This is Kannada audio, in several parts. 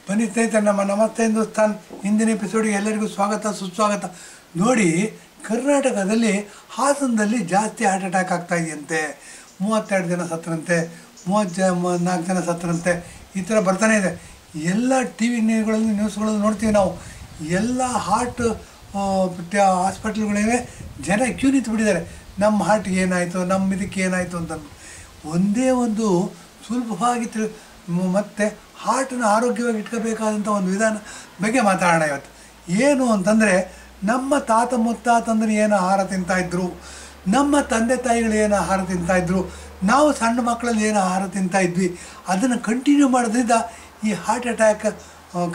ಬನ್ನಿ ಸ್ನೇಹಿತರೆ, ನಮ್ಮ ನಮಸ್ತೆ ಹಿಂದೂಸ್ತಾನ್ ಹಿಂದಿನ ಎಪಿಸೋಡಿಗೆ ಎಲ್ಲರಿಗೂ ಸ್ವಾಗತ ಸುಸ್ವಾಗತ. ನೋಡಿ, ಕರ್ನಾಟಕದಲ್ಲಿ ಹಾಸನದಲ್ಲಿ ಜಾಸ್ತಿ ಹಾರ್ಟ್ ಅಟ್ಯಾಕ್ ಆಗ್ತಾ ಇದೆಯಂತೆ. 32 ಜನ ಸತ್ತರಂತೆ, 34 ಜನ ಸತ್ತರಂತೆ, ಈ ಥರ ಬರ್ತಾನೆ ಇದೆ. ಎಲ್ಲ ಟಿ ವಿ ನ್ಯೂಸ್ಗಳಲ್ಲಿ ನೋಡ್ತೀವಿ ನಾವು. ಎಲ್ಲ ಹಾರ್ಟ್ ಹಾಸ್ಪಿಟ್ಲ್ಗಳೇ ಜನ ಕ್ಯೂ ನಿಂತುಬಿಟ್ಟಿದ್ದಾರೆ. ನಮ್ಮ ಹಾರ್ಟ್ಗೆ ಏನಾಯಿತು, ನಮ್ಮ ಇದಕ್ಕೆ ಏನಾಯಿತು ಅಂತ ಒಂದೇ ಒಂದು ಸುಲಭವಾಗಿ ಮತ್ತು ಹಾರ್ಟನ್ನು ಆರೋಗ್ಯವಾಗಿ ಇಟ್ಕೋಬೇಕಾದಂಥ ಒಂದು ವಿಧಾನ ಬಗ್ಗೆ ಮಾತಾಡೋಣ ಇವತ್ತು. ಏನು ಅಂತಂದರೆ, ನಮ್ಮ ತಾತ ಮುತ್ತಾತಂದ್ರೆ ಏನು ಆಹಾರ ತಿಂತಾಯಿದ್ರು, ನಮ್ಮ ತಂದೆ ತಾಯಿಗಳು ಏನು ಆಹಾರ ತಿಂತಾಯಿದ್ರು, ನಾವು ಸಣ್ಣ ಮಕ್ಕಳಲ್ಲಿ ಏನು ಆಹಾರ ತಿಂತಾಯಿದ್ವಿ, ಅದನ್ನು ಕಂಟಿನ್ಯೂ ಮಾಡೋದ್ರಿಂದ ಈ ಹಾರ್ಟ್ ಅಟ್ಯಾಕ್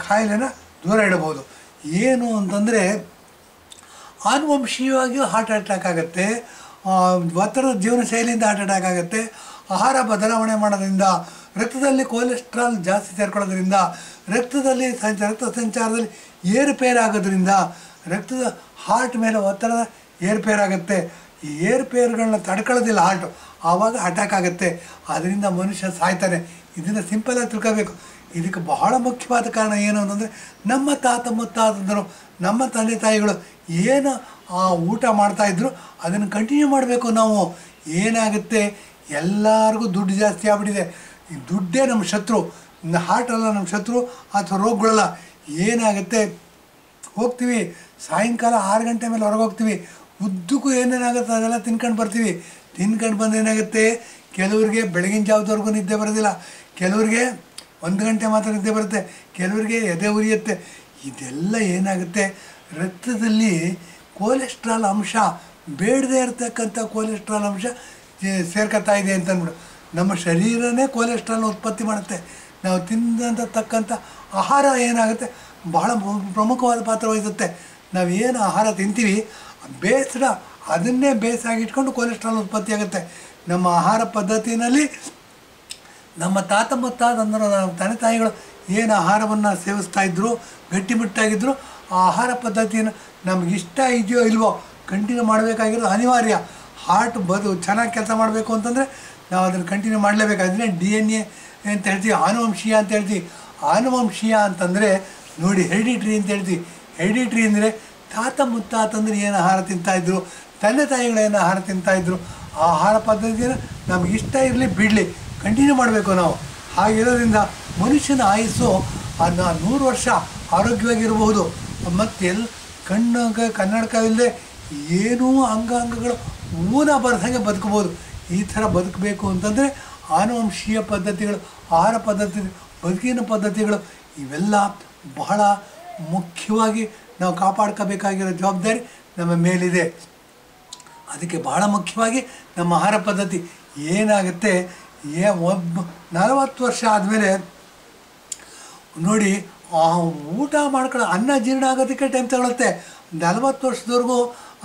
ಕಾಯಿಲೆನ ದೂರ ಇಡಬಹುದು. ಏನು ಅಂತಂದರೆ, ಆನುವಂಶೀಯವಾಗಿಯೂ ಹಾರ್ಟ್ ಅಟ್ಯಾಕ್ ಆಗುತ್ತೆ, ಒತ್ತಡದ ಜೀವನ ಶೈಲಿಯಿಂದ ಹಾರ್ಟ್ ಅಟ್ಯಾಕ್ ಆಗುತ್ತೆ, ಆಹಾರ ಬದಲಾವಣೆ ಮಾಡೋದ್ರಿಂದ, ರಕ್ತದಲ್ಲಿ ಕೊಲೆಸ್ಟ್ರಾಲ್ ಜಾಸ್ತಿ ಸೇರ್ಕೊಳ್ಳೋದ್ರಿಂದ, ರಕ್ತದಲ್ಲಿ ರಕ್ತ ಸಂಚಾರದಲ್ಲಿ ಏರುಪೇರಾಗೋದ್ರಿಂದ, ರಕ್ತದ ಹಾರ್ಟ್ ಮೇಲೆ ಒತ್ತಡದ ಏರುಪೇರಾಗುತ್ತೆ. ಈ ಏರುಪೇರುಗಳನ್ನ ತಡ್ಕೊಳ್ಳೋದಿಲ್ಲ ಹಾರ್ಟು, ಆವಾಗ ಅಟ್ಯಾಕ್ ಆಗುತ್ತೆ. ಅದರಿಂದ ಮನುಷ್ಯ ಸಾಯ್ತಾನೆ. ಇದನ್ನು ಸಿಂಪಲಾಗಿ ತಿಳ್ಕೋಬೇಕು. ಇದಕ್ಕೆ ಬಹಳ ಮುಖ್ಯವಾದ ಕಾರಣ ಏನು ಅಂತಂದರೆ, ನಮ್ಮ ತಾತ ಮುತ್ತಾತಂದರು, ನಮ್ಮ ತಂದೆ ತಾಯಿಗಳು ಏನು ಊಟ ಮಾಡ್ತಾಯಿದ್ರು ಅದನ್ನು ಕಂಟಿನ್ಯೂ ಮಾಡಬೇಕು ನಾವು. ಏನಾಗುತ್ತೆ, ಎಲ್ಲರಿಗೂ ದುಡ್ಡು ಜಾಸ್ತಿ ಆಗ್ಬಿಟ್ಟಿದೆ. ಈ ದುಡ್ಡೇ ನಮ್ಮ ಶತ್ರು. ಹಾರ್ಟಲ್ಲ ನಮ್ಮ ಶತ್ರು ಅಥವಾ ರೋಗಗಳಲ್ಲ. ಏನಾಗುತ್ತೆ, ಹೋಗ್ತೀವಿ ಸಾಯಂಕಾಲ 6 ಗಂಟೆ ಮೇಲೆ ಹೊರಗೆ ಹೋಗ್ತೀವಿ, ಉದ್ದಕ್ಕೂ ಏನೇನಾಗುತ್ತೆ ಅದೆಲ್ಲ ತಿನ್ಕೊಂಡು ಬರ್ತೀವಿ. ತಿನ್ಕೊಂಡು ಬಂದು ಏನಾಗುತ್ತೆ, ಕೆಲವರಿಗೆ ಬೆಳಗಿನ ಜಾವದವರೆಗೂ ನಿದ್ದೆ ಬರೋದಿಲ್ಲ, ಕೆಲವರಿಗೆ 1 ಗಂಟೆ ಮಾತ್ರ ನಿದ್ದೆ ಬರುತ್ತೆ, ಕೆಲವರಿಗೆ ಎದೆ ಉರಿಯುತ್ತೆ. ಇದೆಲ್ಲ ಏನಾಗುತ್ತೆ, ರಕ್ತದಲ್ಲಿ ಕೊಲೆಸ್ಟ್ರಾಲ್ ಅಂಶ, ಬೇಡದೇ ಇರತಕ್ಕಂಥ ಕೊಲೆಸ್ಟ್ರಾಲ್ ಅಂಶ ಸೇರ್ಕೊತಾ ಇದೆ ಅಂತಂದ್ಬಿಡು. ನಮ್ಮ ಶರೀರನೇ ಕೊಲೆಸ್ಟ್ರಾಲ್ನ ಉತ್ಪತ್ತಿ ಮಾಡುತ್ತೆ. ನಾವು ತಿಂದಂಥ ತಕ್ಕಂಥ ಆಹಾರ ಏನಾಗುತ್ತೆ, ಬಹಳ ಪ್ರಮುಖವಾದ ಪಾತ್ರ ವಹಿಸುತ್ತೆ. ನಾವು ಏನು ಆಹಾರ ತಿಂತೀವಿ, ಬೇಸರ ಅದನ್ನೇ ಬೇಸಾಗಿಟ್ಕೊಂಡು ಕೊಲೆಸ್ಟ್ರಾಲ್ ಉತ್ಪತ್ತಿ ಆಗುತ್ತೆ. ನಮ್ಮ ಆಹಾರ ಪದ್ಧತಿಯಲ್ಲಿ ನಮ್ಮ ತಾತ ಮುತ್ತಾತಂದ್ರೆ ನಮ್ಮ ತಂದೆ ತಾಯಿಗಳು ಏನು ಆಹಾರವನ್ನು ಸೇವಿಸ್ತಾಯಿದ್ರು, ಗಟ್ಟಿಮುಟ್ಟಾಗಿದ್ದರು, ಆ ಆಹಾರ ಪದ್ಧತಿಯನ್ನು ನಮ್ಗೆ ಇಷ್ಟ ಇದೆಯೋ ಇಲ್ವೋ ಕಂಟಿನ್ಯೂ ಮಾಡಬೇಕಾಗಿರೋದು ಅನಿವಾರ್ಯ. ಹಾರ್ಟ್ ಚೆನ್ನಾಗಿ ಕೆಲಸ ಮಾಡಬೇಕು ಅಂತಂದರೆ ನಾವು ಅದನ್ನು ಕಂಟಿನ್ಯೂ ಮಾಡಲೇಬೇಕು. ಅದನ್ನೇ DNA ಅಂತ ಹೇಳ್ತೀವಿ, ಆನುವಂಶೀಯ ಅಂತ ಹೇಳ್ತೀವಿ. ಆನುವಂಶೀಯ ಅಂತಂದರೆ ನೋಡಿ, ಹೆರಿಡಿಟ್ರಿ ಅಂತ ಹೇಳ್ತೀವಿ. ಹೆರಿಡಿಟ್ರಿ ಅಂದರೆ ತಾತ ಮುತ್ತಾತಂದ್ರೆ ಏನು ಆಹಾರ ತಿಂತಾಯಿದ್ರು, ತಂದೆ ತಾಯಿಗಳು ಏನು ಆಹಾರ ತಿಂತಾಯಿದ್ರು, ಆ ಆಹಾರ ಪದ್ಧತಿಯನ್ನು ನಮ್ಗೆ ಇಷ್ಟ ಇರಲಿ ಬಿಡಲಿ ಕಂಟಿನ್ಯೂ ಮಾಡಬೇಕು ನಾವು. ಹಾಗಿರೋದ್ರಿಂದ ಮನುಷ್ಯನ ಆಯುಸ್ಸು 100 ವರ್ಷ ಆರೋಗ್ಯವಾಗಿರಬಹುದು. ಮತ್ತು ಕನ್ನಡಕವಿಲ್ಲದೆ ಏನೂ ಅಂಗಾಂಗಗಳು ಬರ್ದಂಗೆ ಬದುಕಬಹುದು. ಈ ಥರ ಬದುಕಬೇಕು ಅಂತಂದರೆ ಆನುವಂಶೀಯ ಪದ್ಧತಿಗಳು, ಆಹಾರ ಪದ್ಧತಿ, ಬದುಕಿನ ಪದ್ಧತಿಗಳು ಇವೆಲ್ಲ ಬಹಳ ಮುಖ್ಯವಾಗಿ ನಾವು ಕಾಪಾಡ್ಕೋಬೇಕಾಗಿರೋ ಜವಾಬ್ದಾರಿ ನಮ್ಮ ಮೇಲಿದೆ. ಅದಕ್ಕೆ ಬಹಳ ಮುಖ್ಯವಾಗಿ ನಮ್ಮ ಆಹಾರ ಪದ್ಧತಿ ಏನಾಗುತ್ತೆ, 40 ವರ್ಷ ಆದಮೇಲೆ ನೋಡಿ, ಊಟ ಮಾಡ್ಕೊಳ್ಳೋ ಅನ್ನ ಜೀರ್ಣ ಆಗೋದಕ್ಕೆ ಟೈಮ್ ತಗೊಳುತ್ತೆ. 40 ವರ್ಷದವರೆಗೂ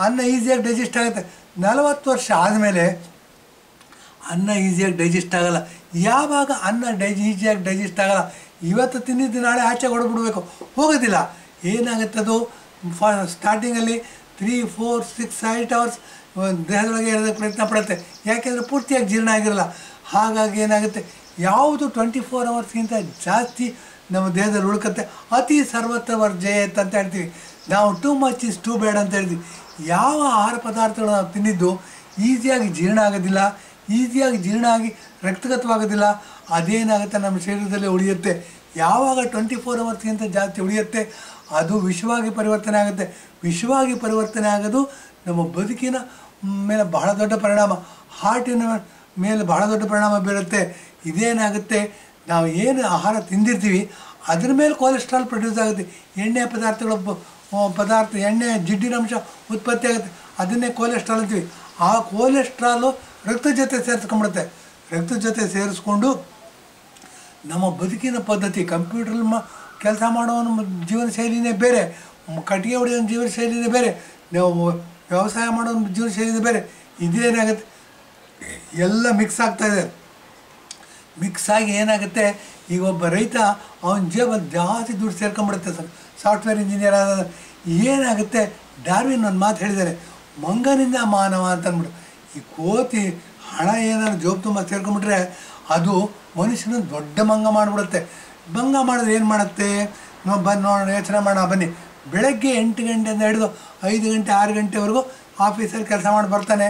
ಅನ್ನ ಈಸಿಯಾಗಿ ಡೈಜೆಸ್ಟ್ ಆಗುತ್ತೆ. 40 ವರ್ಷ ಆದಮೇಲೆ ಅನ್ನ ಈಸಿಯಾಗಿ ಡೈಜೆಸ್ಟ್ ಆಗೋಲ್ಲ. ಯಾವಾಗ ಅನ್ನ ಈಸಿಯಾಗಿ ಡೈಜೆಸ್ಟ್ ಆಗೋಲ್ಲ, ಇವತ್ತು ತಿಂದಿದ್ದು ನಾಳೆ ಆಚೆ ಹೊಡೆದ್ಬಿಡ್ಬೇಕು, ಹೋಗೋದಿಲ್ಲ. ಏನಾಗುತ್ತೆ, ಅದು ಸ್ಟಾರ್ಟಿಂಗಲ್ಲಿ 3, 4, 6, 8 ಅವರ್ಸ್ ದೇಹದೊಳಗೆ ಇರೋದಕ್ಕೆ ಪ್ರಯತ್ನ ಪಡುತ್ತೆ. ಯಾಕೆಂದರೆ ಪೂರ್ತಿಯಾಗಿ ಜೀರ್ಣ ಆಗಿರಲ್ಲ. ಹಾಗಾಗಿ ಏನಾಗುತ್ತೆ, ಯಾವುದು 24 ಅವರ್ಸ್ಗಿಂತ ಜಾಸ್ತಿ ನಮ್ಮ ದೇಹದಲ್ಲಿ ಉಳ್ಕತ್ತೆ. ಅತಿ ಸರ್ವತ್ರ ವರ್ಜಯತ್ ಅಂತ ಹೇಳ್ತೀವಿ ನಾವು. Too much is too bad ಅಂತ ಹೇಳ್ತೀವಿ. ಯಾವ ಆಹಾರ ಪದಾರ್ಥಗಳು ನಾವು ತಿಂದಿದ್ದು ಈಸಿಯಾಗಿ ಜೀರ್ಣ ಆಗೋದಿಲ್ಲ, ಈಸಿಯಾಗಿ ಜೀರ್ಣ ಆಗಿ ರಕ್ತಗತವಾಗೋದಿಲ್ಲ, ಅದೇನಾಗುತ್ತೆ ನಮ್ಮ ಶರೀರದಲ್ಲೇ ಉಳಿಯುತ್ತೆ. ಯಾವಾಗ 24 ಅವರ್ಸ್ಗಿಂತ ಜಾಸ್ತಿ ಉಳಿಯುತ್ತೆ, ಅದು ವಿಷವಾಗಿ ಪರಿವರ್ತನೆ ಆಗುತ್ತೆ. ವಿಷವಾಗಿ ಪರಿವರ್ತನೆ ಆಗೋದು ನಮ್ಮ ಬದುಕಿನ ಮೇಲೆ ಬಹಳ ದೊಡ್ಡ ಪರಿಣಾಮ, ಹಾರ್ಟಿನ ಮೇಲೆ ಬಹಳ ದೊಡ್ಡ ಪರಿಣಾಮ ಬೀರುತ್ತೆ. ಇದೇನಾಗುತ್ತೆ, ನಾವು ಏನು ಆಹಾರ ತಿಂದಿರ್ತೀವಿ ಅದ್ರ ಮೇಲೆ ಕೊಲೆಸ್ಟ್ರಾಲ್ ಪ್ರೊಡ್ಯೂಸ್ ಆಗುತ್ತೆ. ಎಣ್ಣೆ ಎಣ್ಣೆ ಜಿಡ್ಡಿನಂಶ ಉತ್ಪತ್ತಿ ಆಗುತ್ತೆ, ಅದನ್ನೇ ಕೊಲೆಸ್ಟ್ರಾಲ್ ಅಂತೀವಿ. ಆ ಕೊಲೆಸ್ಟ್ರಾಲು ರಕ್ತದ ಜೊತೆ ಸೇರಿಸ್ಕೊಂಡ್ಬಿಡುತ್ತೆ. ರಕ್ತದ ಜೊತೆ ಸೇರಿಸ್ಕೊಂಡು ನಮ್ಮ ಬದುಕಿನ ಪದ್ಧತಿ, ಕಂಪ್ಯೂಟರ್ ಕೆಲಸ ಮಾಡೋನ ಜೀವನ ಶೈಲಿನೇ ಬೇರೆ, ಕಟ್ಟಿಗೆ ಹೊಡೆಯೋ ಜೀವನ ಶೈಲಿನೇ ಬೇರೆ, ನಾವು ವ್ಯವಸಾಯ ಮಾಡೋ ಜೀವನ ಶೈಲಿನೇ ಬೇರೆ. ಇದೇನಾಗುತ್ತೆ, ಎಲ್ಲ ಮಿಕ್ಸ್ ಆಗ್ತಾಯಿದೆ. ಮಿಕ್ಸ್ ಆಗಿ ಏನಾಗುತ್ತೆ, ಈಗ ಒಬ್ಬ ರೈತ ಅವನ ಜೇಬಲ್ಲಿ ಜಾಸ್ತಿ ದುಡ್ಡು ಸೇರ್ಕೊಂಡ್ಬಿಡುತ್ತೆ. ಸಾಫ್ಟ್ವೇರ್ ಇಂಜಿನಿಯರ್ ಆದ ಏನಾಗುತ್ತೆ, ಡಾರ್ವಿನ್ ಒಂದು ಮಾತು ಹೇಳಿದ್ದಾರೆ, ಮಂಗನಿಂದ ಮಾನವ ಅಂತಂದ್ಬಿಟ್ಟು. ಈ ಕೋತಿ ಹಣ ಏನಾದ್ರು ಜೋಬು ತುಂಬ ಸೇರ್ಕೊಂಡ್ಬಿಟ್ರೆ ಅದು ಮನುಷ್ಯನ ದೊಡ್ಡ ಮಂಗ ಮಾಡಿಬಿಡುತ್ತೆ. ಭಂಗ ಮಾಡಿದ್ರೆ ಏನು ಮಾಡುತ್ತೆ? ನಾವು ನೋಡೋಣ, ಯೋಚನೆ ಮಾಡೋಣ ಬನ್ನಿ. ಬೆಳಗ್ಗೆ 8 ಗಂಟೆಯಿಂದ ಹಿಡಿದು 5 ಗಂಟೆ 6 ಗಂಟೆವರೆಗೂ ಆಫೀಸಲ್ಲಿ ಕೆಲಸ ಮಾಡಿ ಬರ್ತಾನೆ.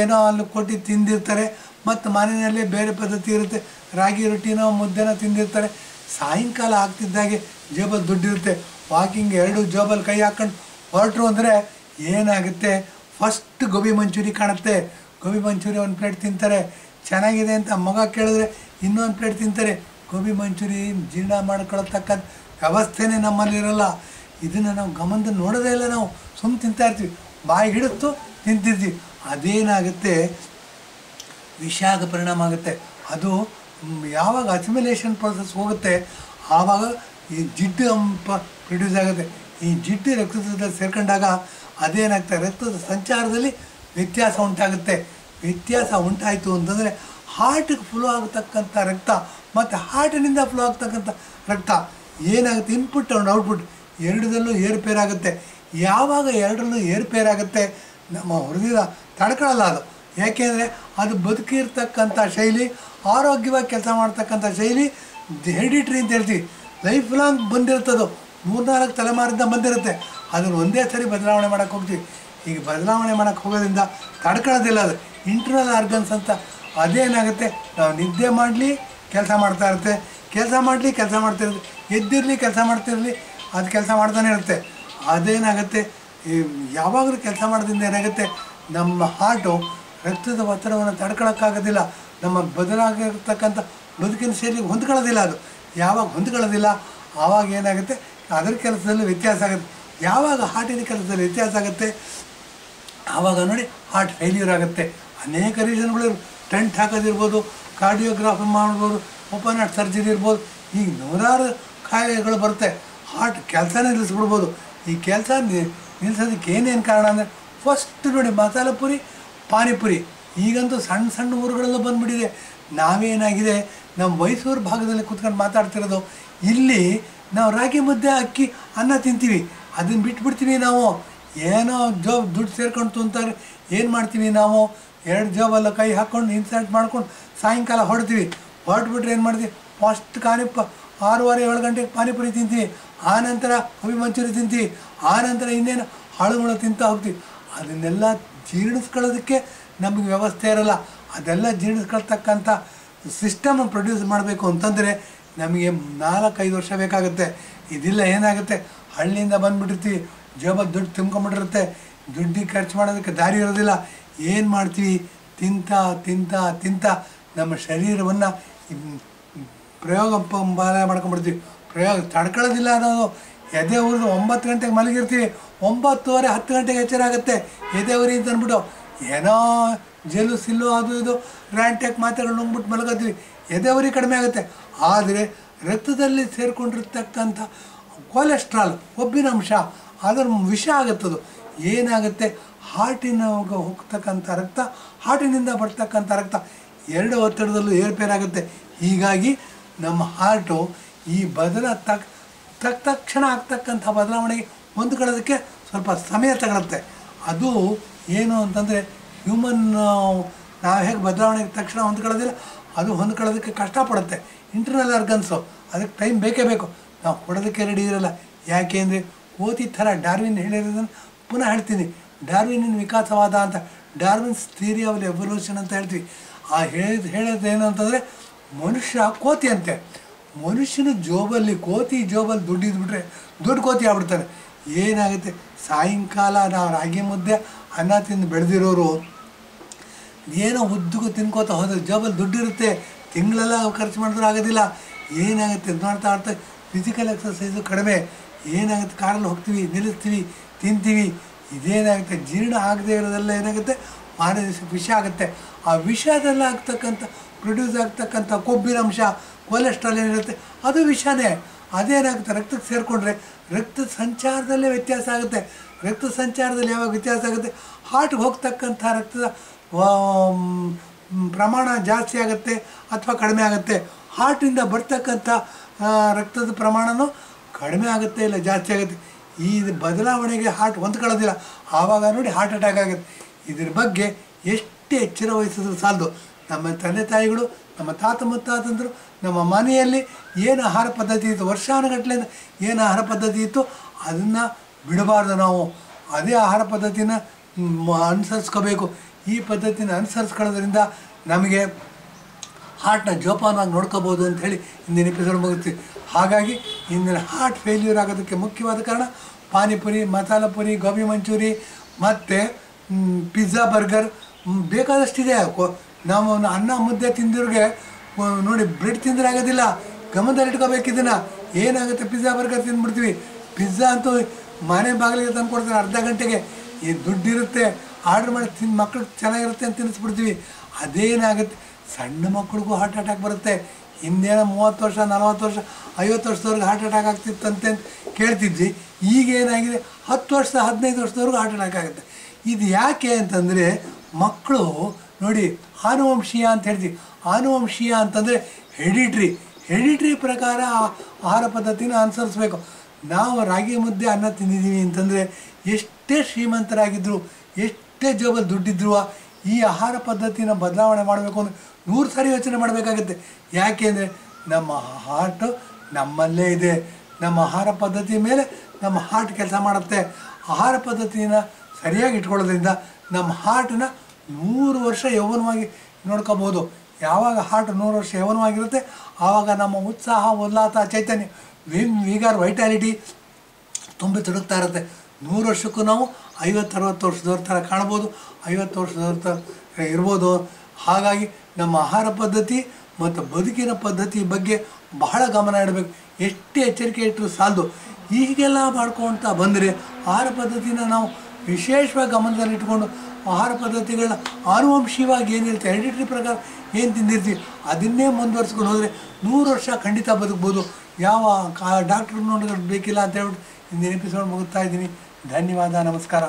ಏನೋ ಅಲ್ಲಿ ಕೊಟ್ಟು ತಿಂದಿರ್ತಾರೆ. ಮತ್ತು ಮನೆಯಲ್ಲೇ ಬೇರೆ ಪದ್ಧತಿ ಇರುತ್ತೆ, ರಾಗಿ ರೊಟ್ಟಿನೋ ಮುದ್ದೆನೋ ತಿಂದಿರ್ತಾರೆ. ಸಾಯಂಕಾಲ ಆಗ್ತಿದ್ದಾಗೆ ಜೇಬಲ್ಲಿ ದುಡ್ಡಿರುತ್ತೆ. ವಾಕಿಂಗ್ 2 ಜೇಬಲ್ಲಿ ಕೈ ಹಾಕ್ಕೊಂಡು ಹೊರಟರು ಅಂದರೆ ಏನಾಗುತ್ತೆ? ಫಸ್ಟ್ ಗೋಬಿ ಮಂಚೂರಿ ಕಾಣುತ್ತೆ. ಗೋಬಿ ಮಂಚೂರಿ 1 ಪ್ಲೇಟ್ ತಿಂತಾರೆ. ಚೆನ್ನಾಗಿದೆ ಅಂತ ಮಗ ಕೇಳಿದ್ರೆ ಇನ್ನೊಂದು ಪ್ಲೇಟ್ ತಿಂತಾರೆ. ಗೋಬಿ ಮಂಚೂರಿ ಜೀರ್ಣ ಮಾಡ್ಕೊಳತಕ್ಕಂಥ ವ್ಯವಸ್ಥೆನೇ ನಮ್ಮಲ್ಲಿರಲ್ಲ. ಇದನ್ನು ನಾವು ಗಮನದಲ್ಲಿ ನೋಡೋದೇ ಇಲ್ಲ. ನಾವು ಸುಮ್ಮನೆ ತಿಂತಾಯಿರ್ತೀವಿ, ಬಾಯಿ ಹಿಡಿದು ತಿಂತಿರ್ತೀವಿ. ಅದೇನಾಗುತ್ತೆ? ವಿಷಾಗ ಪರಿಣಾಮ ಆಗುತ್ತೆ. ಅದು ಯಾವಾಗ ಅಸಿಮಿಲೇಷನ್ ಪ್ರೊಸೆಸ್ ಹೋಗುತ್ತೆ ಆವಾಗ ಈ ಜಿಡ್ಡು ಪ್ರೊಡ್ಯೂಸ್ ಆಗುತ್ತೆ. ಈ ಜಿಡ್ಡು ರಕ್ತದಲ್ಲಿ ಸೇರ್ಕೊಂಡಾಗ ಅದೇನಾಗ್ತದೆ? ರಕ್ತದ ಸಂಚಾರದಲ್ಲಿ ವ್ಯತ್ಯಾಸ ಉಂಟಾಗುತ್ತೆ. ವ್ಯತ್ಯಾಸ ಉಂಟಾಯಿತು ಅಂತಂದರೆ ಹಾರ್ಟಿಗೆ ಫ್ಲೋ ಆಗತಕ್ಕಂಥ ರಕ್ತ ಮತ್ತು ಹಾರ್ಟಿನಿಂದ ಫ್ಲೋ ಆಗ್ತಕ್ಕಂಥ ರಕ್ತ ಏನಾಗುತ್ತೆ? ಇನ್ಪುಟ್ ಆ್ಯಂಡ್ ಔಟ್ಪುಟ್ ಎರಡರಲ್ಲೂ ಏರುಪೇರಾಗುತ್ತೆ. ಯಾವಾಗ ಎರಡರಲ್ಲೂ ಏರುಪೇರಾಗುತ್ತೆ ನಮ್ಮ ಹೃದಯ ತಡ್ಕೊಳ್ಳಲ್ಲ ಅದು. ಯಾಕೆಂದರೆ ಅದು ಬದುಕಿರ್ತಕ್ಕಂಥ ಶೈಲಿ, ಆರೋಗ್ಯವಾಗಿ ಕೆಲಸ ಮಾಡ್ತಕ್ಕಂಥ ಶೈಲಿ ಹೆರಿಡಿಟ್ರಿ ಅಂತ ಹೇಳ್ತೀವಿ. ಲೈಫ್ ಲಾಂಗ್ ಬಂದಿರ್ತದೋ, 3-4 ತಲೆಮಾರಿಂದ ಬಂದಿರುತ್ತೆ. ಅದನ್ನು ಒಂದೇ ಸರಿ ಬದಲಾವಣೆ ಮಾಡೋಕ್ಕೆ ಹೋಗ್ತೀವಿ. ಈಗ ಬದಲಾವಣೆ ಮಾಡೋಕ್ಕೆ ಹೋಗೋದ್ರಿಂದ ತಡ್ಕೊಳ್ಳೋದಿಲ್ಲ. ಅದು ಇಂಟರ್ನಲ್ ಆರ್ಗನ್ಸ್ ಅಂತ. ಅದೇನಾಗುತ್ತೆ? ನಾವು ನಿದ್ದೆ ಮಾಡಲಿ ಕೆಲಸ ಮಾಡ್ತಾ ಇರುತ್ತೆ, ಕೆಲಸ ಮಾಡಲಿ ಕೆಲಸ ಮಾಡ್ತಿರುತ್ತೆ, ಎದ್ದಿರಲಿ ಕೆಲಸ ಮಾಡ್ತಿರಲಿ ಅದು ಕೆಲಸ ಮಾಡ್ತಾನೆ ಇರುತ್ತೆ. ಅದೇನಾಗುತ್ತೆ? ಯಾವಾಗಲೂ ಕೆಲಸ ಮಾಡೋದ್ರಿಂದ ಏನಾಗುತ್ತೆ? ನಮ್ಮ ಹಾರ್ಟು ರಕ್ತದ ಒತ್ತಡವನ್ನು ತಡ್ಕೊಳ್ಳೋಕ್ಕಾಗೋದಿಲ್ಲ. ನಮ್ಮ ಬದಲಾಗಿರ್ತಕ್ಕಂಥ ಬದುಕಿನ ಶೈಲಿಗೆ ಹೊಂದ್ಕೊಳ್ಳೋದಿಲ್ಲ. ಅದು ಯಾವಾಗ ಹೊಂದ್ಕೊಳ್ಳೋದಿಲ್ಲ ಆವಾಗ ಏನಾಗುತ್ತೆ? ಅದರ ಕೆಲಸದಲ್ಲಿ ವ್ಯತ್ಯಾಸ ಆಗುತ್ತೆ. ಯಾವಾಗ ಹಾರ್ಟಿನ ಕೆಲಸದಲ್ಲಿ ವ್ಯತ್ಯಾಸ ಆಗುತ್ತೆ ಆವಾಗ ನೋಡಿ ಹಾರ್ಟ್ ಫೇಲ್ಯೂರ್ ಆಗುತ್ತೆ. ಅನೇಕ ರೀಸನ್ಗಳು, ಟೆಂಟ್ ಹಾಕೋದಿರ್ಬೋದು, ಕಾರ್ಡಿಯೋಗ್ರಾಫಿ ಮಾಡ್ಬೋದು, ಓಪನ್ ಹಾರ್ಟ್ ಸರ್ಜರಿ ಇರ್ಬೋದು. ಈಗ ನೂರಾರು ಕಾಯಿಲೆಗಳು ಬರುತ್ತೆ. ಹಾರ್ಟ್ ಕೆಲಸನೇ ನಿಲ್ಲಿಸ್ಬಿಡ್ಬೋದು. ಈ ಕೆಲಸ ನಿಲ್ಲಿಸೋದಕ್ಕೆ ಏನೇನು ಕಾರಣ ಅಂದರೆ ಫಸ್ಟ್ ನೋಡಿ ಮಸಾಲೆ ಪುರಿ, ಪಾನಿಪುರಿ. ಈಗಂತೂ ಸಣ್ಣ ಸಣ್ಣ ಊರುಗಳೆಲ್ಲ ಬಂದುಬಿಟ್ಟಿದೆ. ನಾವೇನಾಗಿದೆ ನಮ್ಮ ಮೈಸೂರು ಭಾಗದಲ್ಲಿ ಕೂತ್ಕೊಂಡು ಮಾತಾಡ್ತಿರೋದು. ಇಲ್ಲಿ ನಾವು ರಾಗಿ ಮುದ್ದೆ ಅಕ್ಕಿ ಅನ್ನ ತಿಂತೀವಿ, ಅದನ್ನು ಬಿಟ್ಬಿಡ್ತೀವಿ. ನಾವು ಏನೋ ದುಡ್ಡು ಸೇರ್ಕೊಂಡು ಅಂತಾರೆ ಏನು ಮಾಡ್ತೀವಿ? ನಾವು 2 ಜಾಬಲ್ಲ ಕೈ ಹಾಕ್ಕೊಂಡು ಇನ್ಸರ್ಟ್ ಮಾಡ್ಕೊಂಡು ಸಾಯಂಕಾಲ ಹೊಡ್ತೀವಿ. ಹೊರಟ್ಬಿಟ್ರೆ ಏನು ಮಾಡ್ತೀವಿ? ಫಸ್ಟ್ 6:30-7 ಗಂಟೆಗೆ ಪಾನಿಪುರಿ ತಿಂತೀವಿ. ಆನಂತರ ಗೋಬಿ ಮಂಚೂರಿ ತಿಂತೀವಿ. ಆನಂತರ ಇನ್ನೇನು ಹಾಳುಗಳು ತಿಂತಾ ಹೋಗ್ತೀವಿ. ಅದನ್ನೆಲ್ಲ ಜೀರ್ಣಿಸ್ಕೊಳ್ಳೋದಕ್ಕೆ ನಮಗೆ ವ್ಯವಸ್ಥೆ ಇರೋಲ್ಲ. ಅದೆಲ್ಲ ಜೀರ್ಣಿಸ್ಕೊಳ್ತಕ್ಕಂಥ ಸಿಸ್ಟಮ್ ಪ್ರೊಡ್ಯೂಸ್ ಮಾಡಬೇಕು ಅಂತಂದರೆ ನಮಗೆ 4-5 ವರ್ಷ ಬೇಕಾಗುತ್ತೆ. ಇದಿಲ್ಲ. ಏನಾಗುತ್ತೆ? ಹಳ್ಳಿಯಿಂದ ಬಂದುಬಿಟ್ಟಿರ್ತೀವಿ, ಜೇಬಲ್ಲಿ ದುಡ್ಡು ತುಂಬ್ಕೊಂಬಿಟ್ಟಿರುತ್ತೆ, ದುಡ್ಡಿಗೆ ಖರ್ಚು ಮಾಡೋದಕ್ಕೆ ದಾರಿ ಇರೋದಿಲ್ಲ. ಏನು ಮಾಡ್ತೀವಿ? ತಿಂತಾ ತಿಂತಾ ತಿಂತಾ ನಮ್ಮ ಶರೀರವನ್ನು ಪ್ರಯೋಗ ಮಾಡ್ಕೊಂಬಿಡ್ತೀವಿ. ಪ್ರಯೋಗ ತಡ್ಕೊಳ್ಳೋದಿಲ್ಲ ಅನ್ನೋದು. ಎದೆ ಉರಿದು 9 ಗಂಟೆಗೆ ಮಲಗಿರ್ತೀವಿ, 9:30-10 ಗಂಟೆಗೆ ಎಚ್ಚರ ಆಗುತ್ತೆ. ಎದೆ ಉರಿ ಅಂತ ಅಂದ್ಬಿಟ್ಟು ಏನೋ ಸಿಲ್ಲು ಅದು ಇದು ರ್ಯಾಂಟೆಕ್ ಮಾತ್ರೆಗಳು ನುಂಗ್ಬಿಟ್ಟು ಮಲಗೋತೀವಿ. ಎದೆ ಉರಿ ಕಡಿಮೆ ಆಗುತ್ತೆ. ಆದರೆ ರಕ್ತದಲ್ಲಿ ಸೇರಿಕೊಂಡಿರ್ತಕ್ಕಂಥ ಕೊಲೆಸ್ಟ್ರಾಲ್, ಕೊಬ್ಬಿನಂಶ, ಅದರ ವಿಷ ಆಗುತ್ತದು. ಏನಾಗುತ್ತೆ? ಹಾರ್ಟಿನ ಹೋಗ್ತಕ್ಕಂಥ ರಕ್ತ, ಹಾರ್ಟಿನಿಂದ ಬರ್ತಕ್ಕಂಥ ರಕ್ತ 2 ಒತ್ತಡದಲ್ಲೂ ಏರ್ಪೇರಾಗುತ್ತೆ. ಹೀಗಾಗಿ ನಮ್ಮ ಹಾರ್ಟು ಈ ತಕ್ಷಣ ಆಗ್ತಕ್ಕಂಥ ಬದಲಾವಣೆಗೆ ಹೊಂದ್ಕೊಳ್ಳೋದಕ್ಕೆ ಸ್ವಲ್ಪ ಸಮಯ ತಗೊಳುತ್ತೆ. ಅದು ಏನು ಅಂತಂದರೆ ಹ್ಯೂಮನ್ ನಾವು ಹೇಗೆ ಬದಲಾವಣೆಗೆ ತಕ್ಷಣ ಹೊಂದ್ಕೊಳ್ಳೋದಿಲ್ಲ, ಅದು ಹೊಂದ್ಕೊಳ್ಳೋದಕ್ಕೆ ಕಷ್ಟಪಡುತ್ತೆ. ಇಂಟರ್ನಲ್ ಆರ್ಗನ್ಸು ಅದಕ್ಕೆ ಟೈಮ್ ಬೇಕೇ ಬೇಕು. ನಾವು ಕೊಡೋದಕ್ಕೆ ರೆಡಿ ಇರೋಲ್ಲ. ಯಾಕೆ ಅಂದರೆ ಕೋತಿ ಥರ ಡಾರ್ವಿನ್ ಹೇಳಿರೋದನ್ನು ಪುನಃ ಹೇಳ್ತೀನಿ. ಡಾರ್ವಿನಿನ ವಿಕಾಸವಾದ ಅಂತ, ಡಾರ್ವಿನ್ಸ್ ಥಿಯರಿ ಆಫ್ ಎವಲ್ಯೂಷನ್ ಅಂತ ಹೇಳ್ತೀವಿ. ಆ ಹೇಳೋದು ಏನು ಅಂತಂದರೆ ಮನುಷ್ಯ ಕೋತಿ ಅಂತೆ. ಮನುಷ್ಯನ ಜೋಬಲ್ಲಿ ಕೋತಿ ಜೋಬಲ್ಲಿ ದುಡ್ಡು ಇದ್ಬಿಟ್ರೆ ದೊಡ್ಡ ಕೋತಿ ಆಗ್ಬಿಡ್ತಾನೆ. ಏನಾಗುತ್ತೆ? ಸಾಯಂಕಾಲ ನಾವು ರಾಗಿ ಮುದ್ದೆ ಅನ್ನ ತಿಂದು ಬೆಳೆದಿರೋರು ಏನೋ ಉದ್ದಕ್ಕೂ ತಿನ್ಕೋತಾ ಹೋದ್ರೆ ಜೋಬಲ್ಲಿ ದುಡ್ಡಿರುತ್ತೆ, ತಿಂಗಳೆಲ್ಲ ಖರ್ಚು ಮಾಡಿದ್ರೂ ಆಗೋದಿಲ್ಲ. ಏನಾಗುತ್ತೆ? ಮಾಡ್ತಾ ಆಡ್ತಾ ಫಿಸಿಕಲ್ ಎಕ್ಸಸೈಸು ಕಡಿಮೆ. ಏನಾಗುತ್ತೆ? ಕಾರಲ್ಲಿ ಹೋಗ್ತೀವಿ, ನಿಲ್ಲಿಸ್ತೀವಿ, ತಿಂತೀವಿ. ಇದೇನಾಗುತ್ತೆ? ಜೀರ್ಣ ಆಗದೆ ಇರೋದೆಲ್ಲ ಏನಾಗುತ್ತೆ? ಮಾರನೇ ದಿವಸ ವಿಷ ಆಗುತ್ತೆ. ಆ ವಿಷದೆಲ್ಲ ಆಗ್ತಕ್ಕಂಥ ಪ್ರೊಡ್ಯೂಸ್ ಆಗ್ತಕ್ಕಂಥ ಕೊಬ್ಬಿನಂಶ, ಕೊಲೆಸ್ಟ್ರಾಲ್ ಏನಿರುತ್ತೆ ಅದು ವಿಷನೇ. ಅದೇನಾಗುತ್ತೆ? ರಕ್ತಕ್ಕೆ ಸೇರಿಕೊಂಡ್ರೆ ರಕ್ತ ಸಂಚಾರದಲ್ಲೇ ವ್ಯತ್ಯಾಸ ಆಗುತ್ತೆ. ರಕ್ತ ಸಂಚಾರದಲ್ಲಿ ಯಾವಾಗ ವ್ಯತ್ಯಾಸ ಆಗುತ್ತೆ? ಹಾರ್ಟ್ಗೆ ಹೋಗ್ತಕ್ಕಂಥ ರಕ್ತದ ಪ್ರಮಾಣ ಜಾಸ್ತಿ ಆಗುತ್ತೆ ಅಥವಾ ಕಡಿಮೆ ಆಗುತ್ತೆ. ಹಾರ್ಟಿಂದ ಬರ್ತಕ್ಕಂಥ ರಕ್ತದ ಪ್ರಮಾಣವೂ ಕಡಿಮೆ ಆಗುತ್ತೆ, ಇಲ್ಲ ಜಾಸ್ತಿ ಆಗುತ್ತೆ. ಈ ಬದಲಾವಣೆಗೆ ಹಾರ್ಟ್ ಹೊಂದ್ಕೊಳ್ಳೋದಿಲ್ಲ. ಆವಾಗ ನೋಡಿ ಹಾರ್ಟ್ ಅಟ್ಯಾಕ್ ಆಗುತ್ತೆ. ಇದ್ರ ಬಗ್ಗೆ ಎಷ್ಟು ಎಚ್ಚರ ವಹಿಸಿದ್ರು ಸಾಲದು. ನಮ್ಮ ತಂದೆ ತಾಯಿಗಳು, ನಮ್ಮ ತಾತ ಮುತ್ತಾತಂದರು ನಮ್ಮ ಮನೆಯಲ್ಲಿ ಏನು ಆಹಾರ ಪದ್ಧತಿ ಇತ್ತು, ವರ್ಷಾನುಗಟ್ಟಲೆ ಏನು ಆಹಾರ ಪದ್ಧತಿ ಇತ್ತು ಅದನ್ನು ಬಿಡಬಾರ್ದು. ನಾವು ಅದೇ ಆಹಾರ ಪದ್ಧತಿನ ಅನುಸರಿಸ್ಕೋಬೇಕು. ಈ ಪದ್ಧತಿನ ಅನುಸರಿಸ್ಕೊಳ್ಳೋದ್ರಿಂದ ನಮಗೆ ಹಾರ್ಟ್ನ ಜೋಪಾನವಾಗಿ ನೋಡ್ಕೋಬೋದು ಅಂಥೇಳಿ ಇಂದಿನ ಎಪಿಸೋಡ್ ಮುಗಿಸ್ತೀವಿ. ಹಾಗಾಗಿ ಇಂದಿನ ಹಾರ್ಟ್ ಫೇಲ್ಯೂರ್ ಆಗೋದಕ್ಕೆ ಮುಖ್ಯವಾದ ಕಾರಣ ಪಾನಿಪುರಿ, ಮಸಾಲ ಪುರಿ, ಗೋಬಿ ಮಂಚೂರಿ ಮತ್ತು ಪಿಜ್ಜಾ, ಬರ್ಗರ್ ಬೇಕಾದಷ್ಟಿದೆ. ನಾವು ಅನ್ನ ಮುದ್ದೆ ತಿಂದಿವ್ರಿಗೆ ನೋಡಿ ಬ್ರೆಡ್ ತಿಂದರೆ ಆಗೋದಿಲ್ಲ, ಗಮನದಲ್ಲಿಟ್ಕೋಬೇಕು ಇದನ್ನು. ಏನಾಗುತ್ತೆ, ಪಿಜ್ಜಾ ಬರ್ಗರ್ ತಿಂದ್ಬಿಡ್ತೀವಿ. ಪಿಜ್ಜಾ ಅಂತೂ ಮನೆ ಬಾಗಿಲಿಗೆ ತಂದು ಕೊಡ್ತಾರೆ ಅರ್ಧ ಗಂಟೆಗೆ. ಈ ದುಡ್ಡಿರುತ್ತೆ, ಆರ್ಡ್ರ್ ಮಾಡಿ ಮಕ್ಕಳು ಚೆನ್ನಾಗಿರುತ್ತೆ ಅಂತ ತಿನ್ನಿಸ್ಬಿಡ್ತೀವಿ. ಅದೇನಾಗುತ್ತೆ, ಸಣ್ಣ ಮಕ್ಕಳಿಗೂ ಹಾರ್ಟ್ ಅಟ್ಯಾಕ್ ಬರುತ್ತೆ. ಹಿಂದೇನೋ 30 ವರ್ಷ 40 ವರ್ಷ 50 ವರ್ಷದವ್ರಿಗೆ ಹಾರ್ಟ್ ಅಟ್ಯಾಕ್ ಆಗ್ತಿತ್ತಂತೆ ಅಂತ ಕೇಳ್ತಿದ್ವಿ. ಈಗ ಏನಾಗಿದೆ, 10 ವರ್ಷ 15 ವರ್ಷದವ್ರಿಗೂ ಹಾರ್ಟ್ ಅಟ್ಯಾಕ್ ಆಗುತ್ತೆ. ಇದು ಯಾಕೆ ಅಂತಂದರೆ ಮಕ್ಕಳು ನೋಡಿ ಆನುವಂಶೀಯ ಅಂತ ಹೇಳ್ತೀವಿ. ಆನುವಂಶೀಯ ಅಂತಂದರೆ ಹೆರಿಟ್ರಿ ಪ್ರಕಾರ ಆಹಾರ ಪದ್ಧತಿನ ಅನುಸರಿಸ್ಬೇಕು. ನಾವು ರಾಗಿ ಮುದ್ದೆ ಅನ್ನ ತಿಂದಿದ್ದೀವಿ ಅಂತಂದರೆ ಎಷ್ಟೇ ಶ್ರೀಮಂತರಾಗಿದ್ದರು, ಎಷ್ಟೇ ಜೋಬಲ್ಲಿ ದುಡ್ಡಿದ್ರು ಈ ಆಹಾರ ಪದ್ಧತಿನ ಬದಲಾವಣೆ ಮಾಡಬೇಕು ಅಂದರೆ 100 ಸಾರಿ ಯೋಚನೆ ಮಾಡಬೇಕಾಗುತ್ತೆ. ಯಾಕೆ ಅಂದರೆ ನಮ್ಮ ಹಾರ್ಟು ನಮ್ಮಲ್ಲೇ ಇದೆ. ನಮ್ಮ ಆಹಾರ ಪದ್ಧತಿ ಮೇಲೆ ನಮ್ಮ ಹಾರ್ಟ್ ಕೆಲಸ ಮಾಡುತ್ತೆ. ಆಹಾರ ಪದ್ಧತಿನ ಸರಿಯಾಗಿ ಇಟ್ಕೊಳ್ಳೋದ್ರಿಂದ ನಮ್ಮ ಹಾರ್ಟನ್ನ 100 ವರ್ಷ ಯೌವನವಾಗಿ ನೋಡ್ಕೋಬೋದು. ಯಾವಾಗ ಹಾರ್ಟ್ 100 ವರ್ಷ ಯೌವನವಾಗಿರುತ್ತೆ ಆವಾಗ ನಮ್ಮ ಉತ್ಸಾಹ, ಉಲ್ಲಾಸ, ಚೈತನ್ಯ, ವಿಗಾರ್, ವೈಟಾಲಿಟಿ ತುಂಬಿ ತುಡುಕ್ತಾ ಇರುತ್ತೆ. 100 ವರ್ಷಕ್ಕೂ ನಾವು 50-60 ವರ್ಷದವ್ರ ಥರ ಕಾಣ್ಬೋದು, 50 ವರ್ಷದವ್ರ ಥರ ಇರ್ಬೋದು. ಹಾಗಾಗಿ ನಮ್ಮ ಆಹಾರ ಪದ್ಧತಿ ಮತ್ತು ಬದುಕಿನ ಪದ್ಧತಿ ಬಗ್ಗೆ ಬಹಳ ಗಮನ ಇಡಬೇಕು. ಎಷ್ಟೇ ಎಚ್ಚರಿಕೆ ಇಟ್ಟರು ಸಾಲದು. ಹೀಗೆಲ್ಲ ಮಾಡ್ಕೊಳ್ತಾ ಬಂದರೆ ಆಹಾರ ಪದ್ಧತಿನ ನಾವು ವಿಶೇಷವಾಗಿ ಗಮನದಲ್ಲಿಟ್ಕೊಂಡು ಆಹಾರ ಪದ್ಧತಿಗಳನ್ನ ಆನುವಂಶಿಕವಾಗಿ ಏನಿರುತ್ತೆ, ಹೆರಿಡಿಟ್ರಿ ಪ್ರಕಾರ ಏನು ತಿಂದಿರ್ತೀವಿ ಅದನ್ನೇ ಮುಂದುವರ್ಸ್ಕೊಂಡು ಹೋದರೆ 100 ವರ್ಷ ಖಂಡಿತ ಬದುಕ್ಬೋದು. ಯಾವ ಡಾಕ್ಟ್ರ್ ನೋಡೋದು ಬೇಕಿಲ್ಲ ಅಂತ ಹೇಳ್ಬಿಟ್ಟು ಇಂದಿನ ಎಪಿಸೋಡ್ ಮುಗಿಸ್ತಾ ಇದ್ದೀನಿ. ಧನ್ಯವಾದ, ನಮಸ್ಕಾರ.